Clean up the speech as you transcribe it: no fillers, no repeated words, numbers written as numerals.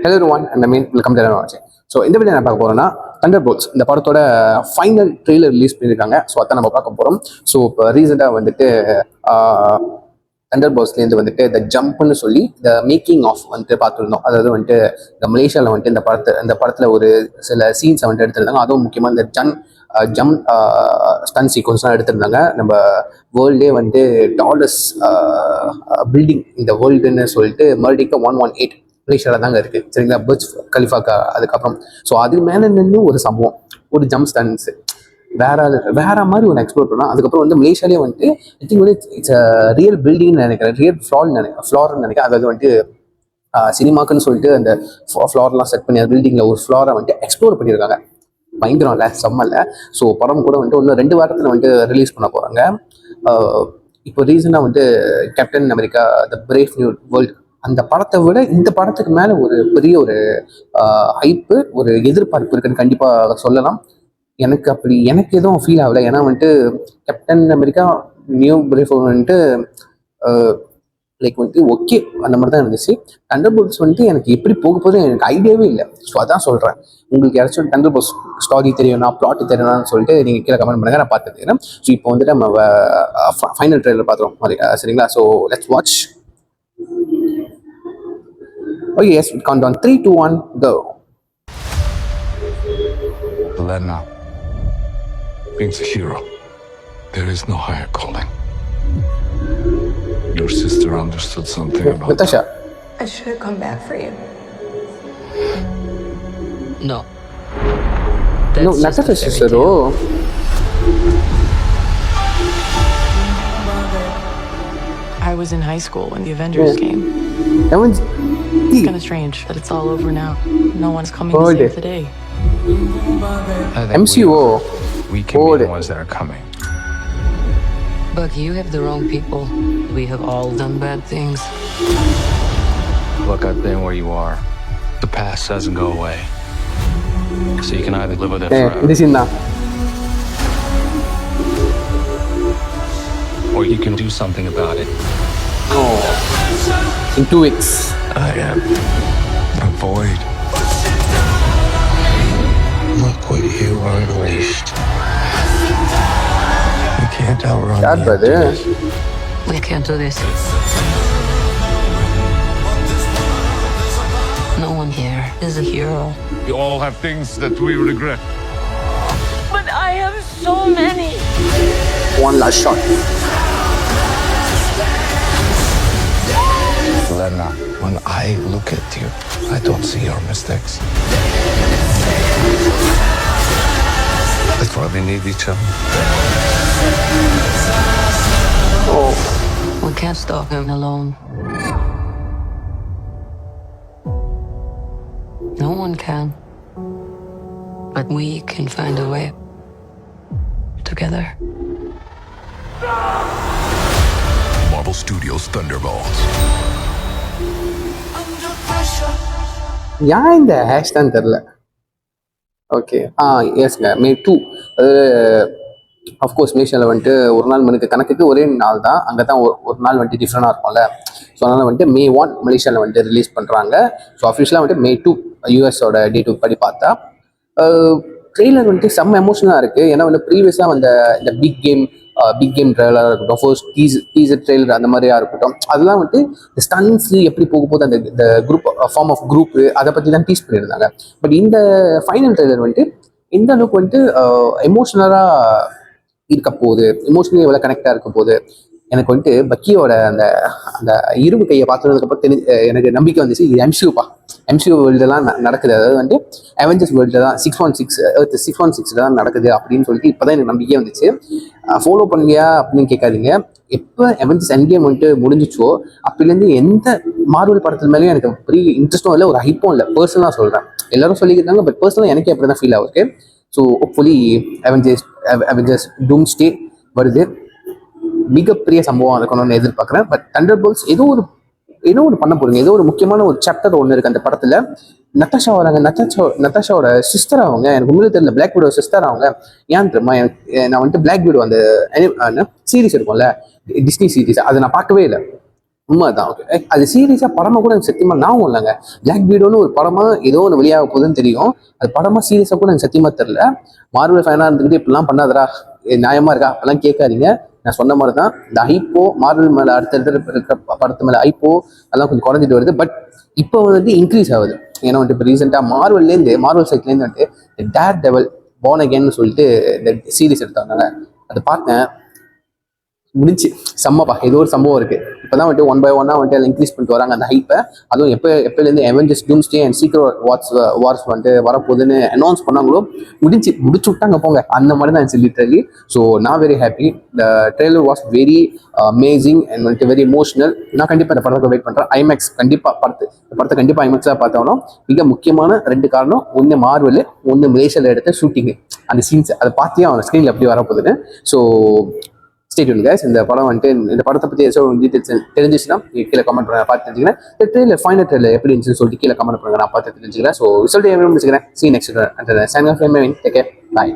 Hello everyone and welcome to another watching. So இந்த video நான் பார்க்க போகிறோம்னா தண்டர்போல்ட்ஸ் இந்த படத்தோட ஃபைனல் ட்ரெய்லர் ரிலீஸ் பண்ணியிருக்காங்க. ஸோ அதான் நம்ம பார்க்க போகிறோம். ஸோ இப்போ ரீசெண்டாக வந்துட்டு தண்டர்போல்ட்ஸ்லேருந்து வந்துட்டு த ஜம்ப்னு சொல்லி த மேக்கிங் ஆஃப் வந்துட்டு பார்த்துருந்தோம். அதாவது வந்துட்டு இந்த மலேசியாவில் வந்துட்டு இந்த படத்தில் ஒரு சில சீன்ஸை வந்துட்டு எடுத்திருந்தாங்க. அதுவும் முக்கியமாக இந்த ஜம்ப் ஸ்டன் சீக்வன்ஸ்லாம் எடுத்திருந்தாங்க. நம்ம வேர்ல்டே வந்துட்டு டாலர்ஸ் பில்டிங் இந்த வேர்ல்டுன்னு சொல்லிட்டு மர்டிக்கா 118 மலேசியாவில் தாங்க இருக்குது. சரிங்களா, பர்ஜ் கலிஃபாக்கா அதுக்கப்புறம். ஸோ அது மேலே நின்று ஒரு சம்பவம், ஒரு ஜம்ப் ஸ்டன்ஸு வேற மாதிரி ஒன்று எக்ஸ்ப்ளோர் பண்ணலாம். அதுக்கப்புறம் வந்து மலேசியாலே வந்துட்டு ஐ திங்க் வந்து இட்ஸ் ரியல் பில்டிங்னு நினைக்கிறேன், ரியல் ஃப்ளார்னு நினைக்கிறேன். அதாவது வந்துட்டு சினிமாக்குன்னு சொல்லிட்டு அந்த ஃப்ளார்லாம் செட் பண்ணி அந்த பில்டிங்கில் ஒரு ஃப்ளாரை வந்துட்டு எக்ஸ்ப்ளோர் பண்ணியிருக்காங்க. பயங்கரம் இல்லை, செம்மல்ல. ஸோ படம் கூட வந்துட்டு ஒன்று 2 வாரத்தில் வந்துட்டு ரிலீஸ் பண்ண போகிறாங்க. இப்போ ரீசனாக வந்து கேப்டன் அமெரிக்கா த பிரேவ் நியூ வேர்ல்டு அந்த படத்தை விட இந்த படத்துக்கு மேலே ஒரு பெரிய ஒரு ஹைப்பு, ஒரு எதிர்பார்ப்பு இருக்குன்னு கண்டிப்பாக சொல்லலாம். எனக்கு எதுவும் ஃபீல் ஆகலை. ஏன்னா வந்துட்டு கேப்டன் அமெரிக்கா நியூ பிரேவ் வந்துட்டு லைக் வந்துட்டு ஓகே அந்த மாதிரி தான் இருந்துச்சு. தண்டர்போல்ட்ஸ் வந்துட்டு எனக்கு எப்படி போக போகுது எனக்கு ஐடியாவே இல்லை. ஸோ அதான் சொல்கிறேன், உங்களுக்கு யாராச்சும் தண்டர்போல்ட்ஸ் ஸ்டாரி தெரியும்னா, பிளாட் தெரியும்னு சொல்லிட்டு நீங்கள் கீழே கமெண்ட் பண்ணுங்கள், நான் பார்த்துக்கிறேன். ஸோ இப்போ வந்துட்டு நம்ம ஃபைனல் ட்ரெய்லர் பார்த்துருவோம் மாதிரி சரிங்களா. So let's watch. Oh yes, count down 3, 2, 1, go. Elena means a hero. There is no higher calling. Your sister understood something about Natasha. I should have come back for you. No. No, Natasha's sister. Oh. I was in high school when the Avengers came. That one's It's kind of strange that it's all over now. No one's coming to save the day. MCO. we can be the ones that are coming. But you have the wrong people. We have all done bad things. Look, I've been where you are. The past doesn't go away. So you can either live with it forever, This is now. or you can do something about it. In 2 weeks. I am a void. Look what you unleashed. You can't outrun God, the brother. emptiness. We can't do this. No one here is a hero. We all have things that we regret. But I have so many. One last shot. Lena, when I look at you, I don't see your mistakes. That's why we need each other. We can't stop him alone. No one can. But we can find a way. Together. Marvel Studios Thunderbolts. ஏன் இந்த hash தான் தெரில. Okay எஸ்ங்க May 2. Of course மலேசியாவில் வந்துட்டு ஒரு நாள் மணிக்கு கணக்குக்கு ஒரே நாள் தான். அங்கே தான் ஒரு நாள் வந்துட்டு டிஃப்ரெண்டாக இருக்கும்ல. ஸோ அதனால் வந்துட்டு May 1 மலேசியாவில் வந்துட்டு ரிலீஸ் பண்ணுறாங்க. ஸோ அஃபிஷியலாக வந்துட்டு May 2 யூஎஸோட டேட் படி பார்த்தா ட்ரெய்லர் வந்துட்டு செம்ம எமோஷனலாக இருக்குது. ஏன்னா வந்து ப்ரீவியஸாக வந்த இந்த பிக் கேம் ட்ரெய்லராக இருக்கட்டும், ஃபர்ஸ்ட் டீசர் ட்ரெய்லர் அந்த மாதிரியாக இருக்கட்டும், அதெல்லாம் வந்துட்டு இந்த ஸ்டன்ஸ்லி எப்படி போக போகுது அந்த குரூப் ஃபார்ம் ஆஃப் குரூப்பு அதை பற்றி தான் டீஸ் பண்ணியிருந்தாங்க. பட் இந்த ஃபைனல் ட்ரெய்லர் வந்துட்டு எந்த அளவுக்கு வந்துட்டு எமோஷ்னலாக இருக்க போகுது, எமோஷனலி எவ்வளோ கனெக்டாக இருக்க போகுது. எனக்கு வந்துட்டு பக்கியோட அந்த அந்த இரும்பு கையை பார்த்ததுக்கப்புறம் எனக்கு நம்பிக்கை வந்துச்சு, இது எம்சியூ வேர்ல்டெல்லாம் நடக்குது. அதாவது வந்துட்டு அவெஞ்சர்ஸ் வேர்ல்டில் தான் 616 தான் நடக்குது அப்படின்னு சொல்லிட்டு இப்போ தான் எனக்கு நம்பிக்கையே வந்துச்சு. ஃபாலோ பண்ணுவியா அப்படின்னு கேட்காதீங்க. எப்போ அவெஞ்சர்ஸ் எண்ட் கேம் வந்துட்டு முடிஞ்சிச்சோ அப்போலேருந்து எந்த மார்வல் படத்துல மேலேயும் எனக்கு பெரிய இன்ட்ரெஸ்ட்டும் இல்லை, ஒரு ஹைப்பும் இல்லை. பர்சனலாக சொல்கிறேன், எல்லாரும் சொல்லிக்கிறாங்க, பட் பர்சனலாக எனக்கே அப்படி தான் ஃபீல் ஆகுது. ஸோ ஹோப்ஃபுல்லி அவெஞ்சர்ஸ் டூம்ஸ்டே வருது, மிகப்பெரிய சம்பவம் இருக்கணும்னு எதிர்பார்க்குறேன். பட் தண்டர்போல்ட்ஸ் ஏதோ ஒன்று பண்ண போறீங்க, ஏதோ ஒரு முக்கியமான ஒரு சாப்டர் ஒன்று இருக்குது அந்த படத்தில். நத்தாஷா வராங்க, நத்தாஷாவோட சிஸ்டர் அவங்க, எனக்கு உண்மையிலே தெரியல, பிளாக் விடோ சிஸ்டர் அவங்க. ஏன் தெரியுமா, நான் வந்துட்டு பிளாக் விடோ அந்த சீரீஸ் இருக்கும்ல, டிஸ்னி சீரீஸ், அதை நான் பார்க்கவே இல்லை. உண்மைதான். ஓகே, அது சீரியஸாக படமாக கூட எனக்கு சத்தியமாக ஞாபகம் இல்லைங்க. பிளாக் வீடோன்னு ஒரு படமாக ஏதோ ஒன்று வெளியாக போகுதுன்னு தெரியும். அது படமாக சீரியஸாக கூட எனக்கு சத்தியமாக தெரில. மார்வல் ஃபேனாக இருந்துக்கிட்டு இப்படிலாம் பண்ணாதரா, நியாயமாக இருக்கா அப்பெல்லாம் கேட்காதீங்க. நான் சொன்ன மாதிரி தான் இந்த ஹைப்போ மார்வல் மேலே அடுத்தடுத்த இருக்கிற படத்து மேலே ஹைப்போ அதெல்லாம் கொஞ்சம் குறைஞ்சிட்டு வருது. பட் இப்போ வந்துட்டு இன்க்ரீஸ் ஆகுது. ஏன்னா வந்துட்டு இப்போ ரீசெண்டாக மார்வல் சைட்லேருந்து வந்துட்டு டேர் டெவல் born again சொல்லிட்டு இந்த சீரிஸ் எடுத்தாங்க. அதை பார்த்தேன், முடிச்சு செம்மப்பா. ஏதோ ஒரு சம்பவம் இருக்கு. இப்போதான் வந்துட்டு 1 by 1 வந்துட்டு இன்க்ரீஸ் பண்ணிட்டு வராங்க அந்த ஹைப்பை. அதுவும் எப்போலேருந்து அவெஞ்சர்ஸ் டூம்ஸ்டே அண்ட் சீக்ரெட் வார்ஸ் வந்துட்டு வரப்போகுதுன்னு அனௌன்ஸ் பண்ணாங்களோ முடிச்சு விட்டாங்க போங்க. அந்த மாதிரி தான் இருந்துச்சு லிட்டரலி. ஸோ நான் very happy. The trailer was very amazing and வந்துட்டு வெரி எமோஷனல். நான் கண்டிப்பாக இந்த படத்துக்கு வெயிட் பண்ணுறேன். ஐமேக்ஸ் கண்டிப்பாக படத்தை கண்டிப்பாக ஐமேக்ஸாக பார்த்தாலும் மிக முக்கியமான 2 காரணம். ஒன்று மார்வல், ஒன்று மலேசியாவில் எடுத்த ஷூட்டிங்கு. அந்த சீன்ஸ் அதை பார்த்தியே அவன் ஸ்க்ரீனில் எப்படி வரப்போகுதுன்னு. So stay tune guys. இந்த படம் வந்துட்டு இந்த படத்தை பற்றி ஏதாச்சும் டீட்டெயில்ஸ் தெரிஞ்சிச்சுன்னா கீழே கமெண்ட் பண்ணுங்க, பார்த்து தெரிஞ்சுக்கிறேன். இந்த ட்ரெயிலர் ஃபைனல் ட்ரெயிலர் எப்படி இருந்துச்சுன்னு சொல்லிட்டு கீழே கமெண்ட் பண்ணுங்க, நான் பார்த்து தெரிஞ்சுக்கிறேன். ஸோ ரிசல்ட் எவ்வளோ முடிச்சுக்கிறேன். See next sign off take care, பாய்.